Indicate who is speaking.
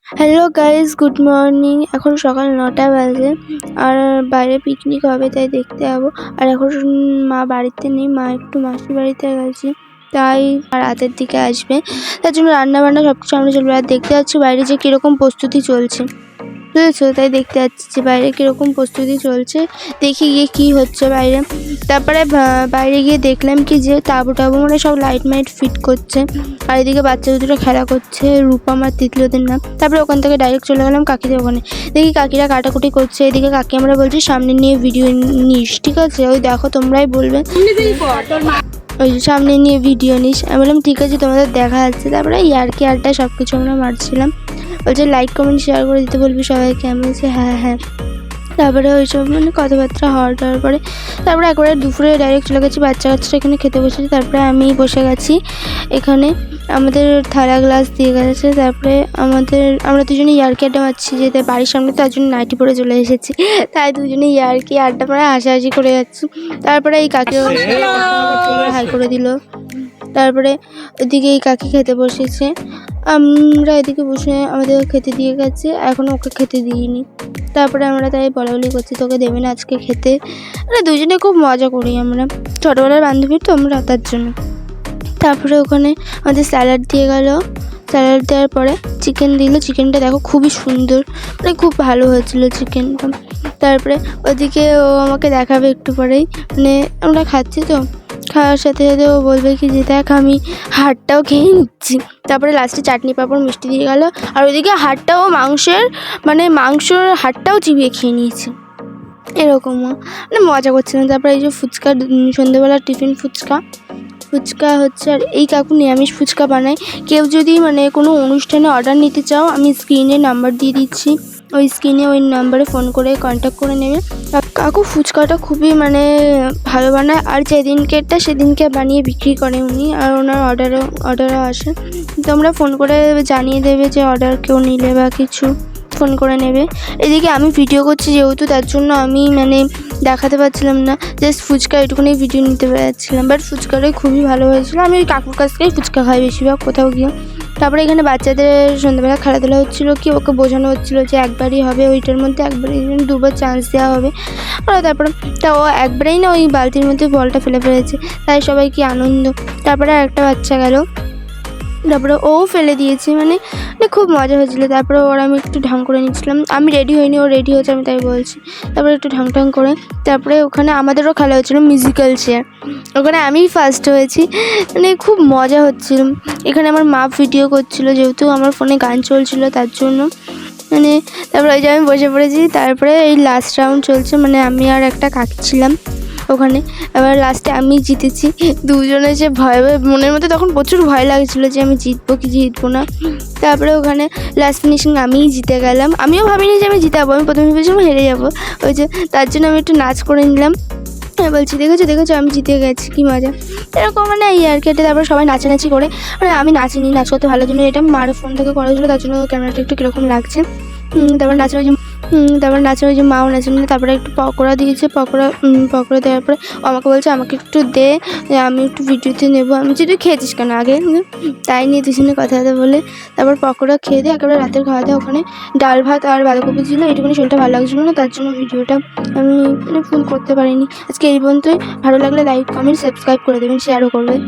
Speaker 1: Hello guys, good morning. এখন সকাল ৯টা বাজে আর বাইরে পিকনিক হবে তাই দেখতে যাবো। আর এখন মা বাড়িতে নেই, মা একটু মাসির বাড়িতে গেছে, তাই রাতের দিকে আসবে। তার জন্য রান্না বান্না সবকিছু আমরা চলবে। আর দেখতে যাচ্ছি বাইরে যে কিরকম প্রস্তুতি চলছে, বুঝেছো? তাই দেখতে যাচ্ছি যে বাইরে কিরকম প্রস্তুতি চলছে, দেখি গিয়ে কি হচ্ছে বাইরে। তারপরে বাইরে গিয়ে দেখলাম কি যে তাবু মানে সব লাইট মাইট ফিট করছে, আর এদিকে বাচ্চা দুটো খেলা করছে, রূপম আর তিতলিদের নাম। তারপরে ওখান থেকে ডাইরেক্ট চলে গেলাম কাকিদের ওখানে, দেখি কাকিরা কাটাকুটি করছে। এদিকে কাকি আমরা বলছি সামনে নিয়ে ভিডিও নিস, ঠিক আছে? ওই দেখো, তোমরাই বলবে ওই সামনে নিয়ে ভিডিও নিস। আমি বললাম ঠিক আছে, তোমাদের দেখা যাচ্ছে। তারপরে ইয়ার্কি আড্ডা সব কিছু আমরা মারছিলাম। বলছে লাইক কমেন্ট শেয়ার করে দিতে বলবি সবাইকে। আমি বলছি হ্যাঁ হ্যাঁ। তারপরে ওইসব মানে কথাবার্তা হওয়ার পরে তারপরে একবারে দুপুরে ডাইরেক্ট চলে গেছি, বাচ্চা কাচ্চারা এখানে খেতে বসেছে। তারপরে আমি বসে গেছি এখানে, আমাদের থালা গ্লাস দিয়ে গেছে। তারপরে আমরা দুজনে ইয়ার্কি আড্ডা মারছি, যেতে বাড়ির সামনে, তার জন্য নাইটি পরে চলে এসেছি। তাই দুজনে ইয়ার্কি আড্ডা পরে হাসাহাসি করে যাচ্ছি। তারপরে এই কাকি হাই করে দিল। তারপরে ওদিকে এই কাকি খেতে বসেছে, আমরা এদিকে বসে আমাদের খেতে দিয়ে গেছে, এখনও ওকে খেতে দিইনি। তারপরে আমরা তাই বলাবলি করছি তোকে দেবে না আজকে খেতে। মানে দুজনে খুব মজা করি আমরা, ছোটোবেলার বান্ধবী তো আমরা, তার জন্য। তারপরে ওখানে আমাদের স্যালাড দিয়ে গেল, স্যালাড দেওয়ার পরে চিকেন দিল। চিকেনটা দেখো খুবই সুন্দর, মানে খুব ভালো হয়েছিলো চিকেনটা। তারপরে ওদিকে ও আমাকে দেখাবে একটু পরেই, মানে আমরা খাচ্ছি তো, খাওয়ার সাথে সাথে ও বলবে কি যে দেখ আমি হাড়টাও খেয়ে নিচ্ছি। তারপরে লাস্টে চাটনি পাঁপড় মিষ্টি দিয়ে গেল, আর ওইদিকে হাড়টাও মাংসর হাড়টাও চিবিয়ে খেয়ে নিয়েছি। এরকমও মানে মজা করছিলাম। তারপরে এই যে ফুচকা, সন্ধ্যেবেলার টিফিন ফুচকা হচ্ছে। আর এই কাকু নিরামিষ ফুচকা বানায়। কেউ যদি মানে কোনো অনুষ্ঠানে অর্ডার নিতে চাও, আমি স্ক্রিনে নাম্বার দিয়ে দিচ্ছি, ওই স্ক্রিনে ওই নাম্বারে ফোন করে কন্ট্যাক্ট করে নেবে। কাকু ফুচকাটা খুবই মানে ভালো বানায়, আর সেদিনকে বানিয়ে বিক্রি করে উনি, আর ওনার অর্ডারও আসে। তোমরা ফোন করে জানিয়ে দেবে যে অর্ডার কেউ নিলে বা কিছু, ফোন করে নেবে। এদিকে আমি ভিডিও করছি যেহেতু, তার জন্য আমি মানে দেখাতে পারছিলাম না, জাস্ট ফুচকা এটুকুনি ভিডিও নিতে পারছিলাম। বাট ফুচকাটাই খুবই ভালো হয়েছিলো। আমি ওই কাকুর কাছ থেকেই ফুচকা খাই বেশিরভাগ কোথাও গিয়ে। তারপরে এখানে বাচ্চাদের সন্ধ্যাবেলা খেলাধুলা হচ্ছিলো, কি ওকে বোঝানো হচ্ছিলো যে একবারই হবে, ওইটার মধ্যে একবারই দুবার চান্স দেওয়া হবে। আর তারপরে ও একবারেই না ওই বালতির মধ্যে বলটা ফেলে ফেলেছে, তাই সবাই কি আনন্দ। তারপরে একটা বাচ্চা গেল, তারপরে ও ফেলে দিয়েছে, মানে খুব মজা হয়েছিলো। তারপরে ওর আমি একটু ঢং করে নিচ্ছিলাম, আমি রেডি হইনি, ও রেডি হয়েছে, আমি তাই বলছি। তারপরে একটু ঢং করে তারপরে ওখানে আমাদেরও খেলা হচ্ছিলো মিউজিক্যাল চেয়ার, ওখানে আমিই ফার্স্ট হয়েছি, মানে খুব মজা হচ্ছিল। এখানে আমার মা ভিডিও করছিলো, যেহেতু আমার ফোনে গান চলছিলো তার জন্য, মানে তারপরে ওই যে আমি বসে পড়েছি। তারপরে এই লাস্ট রাউন্ড চলছে, মানে আমি আর একটা কাকি ছিলাম ওখানে। এবার লাস্টে আমি জিতেছি। দুজনে যে ভয় মনের মধ্যে তখন প্রচুর ভয় লাগছিলো যে আমি জিতবো কি জিতবো না। তারপরে ওখানে লাস্ট ফিনিশিং আমিই জিতে গেলাম। আমিও ভাবিনি যে আমি জিতাবো, আমি প্রথমে ভেবেছিলাম হেরে যাবো, ওই যে তার জন্য আমি একটু নাচ করে নিলাম। বলছি দেখেছো আমি জিতে গেছি, কী মজা। এরকম মানে এই আর কি। তারপরে সবাই নাচানাচি করে, মানে আমি নাচিনি, নাচ করতে ভালো জন্য এটা মার ফোন থেকে করা হয়েছিলো, তার জন্য ক্যামেরাটা একটু কীরকম লাগছে। তারপর নাচে ওই যে মাও নাচে। তারপরে একটু পকোড়া দিয়েছে, পকোড়া দেওয়ার পরে আমাকে বলছে আমাকে একটু দে, আমি একটু ভিডিওতে নেবো। আমি বলছি তুই খেয়েছিস কেন আগে? তাই নিয়ে দুজনে কথা বলে তারপর পকোড়া খেয়ে দিয়ে একেবারে রাতের খাওয়া দাওয়া। ওখানে ডাল ভাত আর বাঁধাকপি ছিল, এইটুকুনি শরীরটা ভালো লাগছিলো না, তার জন্য ভিডিওটা আমি মানে ফুল করতে পারিনি। আজকে এই পর্যন্তই। ভালো লাগলে লাইক কমেন্ট সাবস্ক্রাইব করে দেবেন, শেয়ারও করবেন।